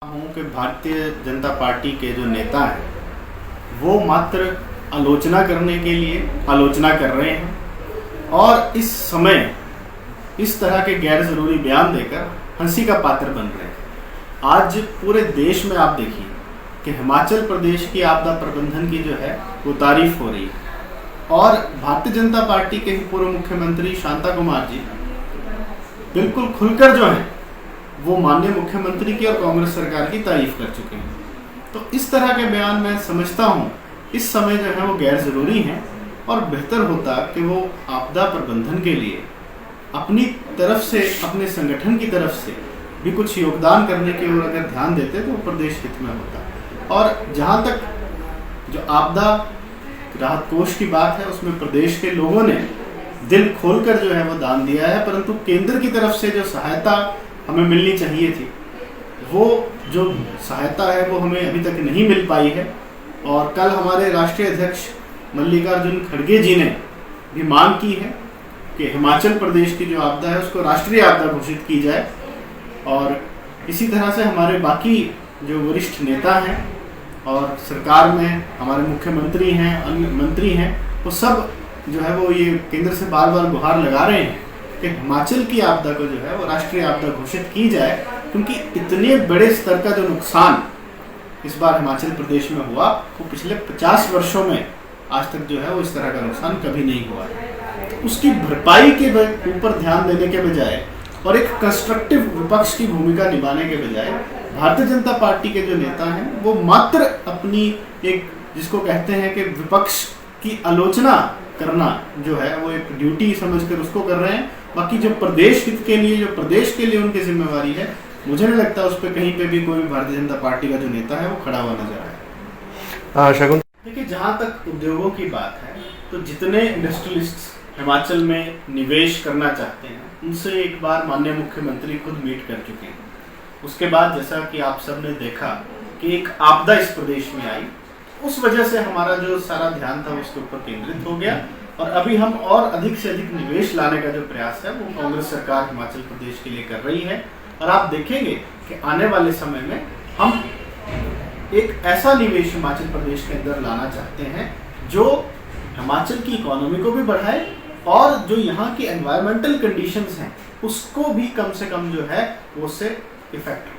हूँ कि भारतीय जनता पार्टी के जो नेता हैं वो मात्र आलोचना करने के लिए आलोचना कर रहे हैं और इस समय इस तरह के गैर ज़रूरी बयान देकर हंसी का पात्र बन रहे हैं। आज पूरे देश में आप देखिए कि हिमाचल प्रदेश की आपदा प्रबंधन की जो है वो तारीफ हो रही है और भारतीय जनता पार्टी के पूर्व मुख्यमंत्री शांता कुमार जी बिल्कुल खुलकर जो है वो माननीय मुख्यमंत्री की और कांग्रेस सरकार की तारीफ कर चुके हैं। तो इस तरह के बयान मैं समझता हूँ इस समय जो है वो गैर ज़रूरी हैं और बेहतर होता कि वो आपदा प्रबंधन के लिए अपनी तरफ से अपने संगठन की तरफ से भी कुछ योगदान करने की ओर अगर ध्यान देते तो प्रदेश हित में होता। और जहाँ तक जो आपदा राहत कोष की बात है उसमें प्रदेश के लोगों ने दिल खोलकर जो है वो दान दिया है, परंतु केंद्र की तरफ से जो सहायता हमें मिलनी चाहिए थी वो जो सहायता है वो हमें अभी तक नहीं मिल पाई है। और कल हमारे राष्ट्रीय अध्यक्ष मल्लिकार्जुन खड़गे जी ने भी मांग की है कि हिमाचल प्रदेश की जो आपदा है उसको राष्ट्रीय आपदा घोषित की जाए। और इसी तरह से हमारे बाकी जो वरिष्ठ नेता हैं और सरकार में हमारे मुख्यमंत्री हैं, अन्य मंत्री हैं, वो सब जो है वो ये केंद्र से बार बार गुहार लगा रहे हैं कि हिमाचल की आपदा को जो है वो राष्ट्रीय आपदा घोषित की जाए, क्योंकि इतने बड़े स्तर का जो नुकसान इस बार हिमाचल प्रदेश में हुआ वो पिछले 50 वर्षों में आज तक जो है वो इस तरह का नुकसान कभी नहीं हुआ है। उसकी भरपाई के ऊपर ध्यान देने के बजाय और एक कंस्ट्रक्टिव विपक्ष की भूमिका निभाने के बजाय भारतीय जनता पार्टी के जो नेता हैं वो मात्र अपनी एक जिसको कहते हैं कि विपक्ष की आलोचना करना जो है वो एक ड्यूटी समझकर उसको कर रहे हैं। बाकी जो प्रदेश हित के लिए, जो प्रदेश के लिए उनकी जिम्मेवारी है, मुझे नहीं लगता उस पर कहीं पे भी कोई भारतीय जनता पार्टी का जो नेता है वो खड़ा हुआ नजर आया। शगुन, देखिए, जहाँ तक उद्योगों की बात है तो जितने इंडस्ट्रियलिस्ट हिमाचल में निवेश करना चाहते हैं उनसे एक बार माननीय मुख्यमंत्री खुद मीट कर चुके हैं। उसके बाद जैसा कि आप सब ने देखा कि एक आपदा इस प्रदेश में आई, उस वजह से हमारा जो सारा ध्यान था उसके ऊपर केंद्रित हो गया और अभी हम और अधिक से अधिक निवेश लाने का जो प्रयास है वो कांग्रेस सरकार हिमाचल प्रदेश के लिए कर रही है। और आप देखेंगे कि आने वाले समय में हम एक ऐसा निवेश हिमाचल प्रदेश के अंदर लाना चाहते हैं जो हिमाचल की इकोनॉमी को भी बढ़ाए और जो यहाँ की एनवायरमेंटल कंडीशंस हैं उसको भी कम से कम जो है उससे इफेक्ट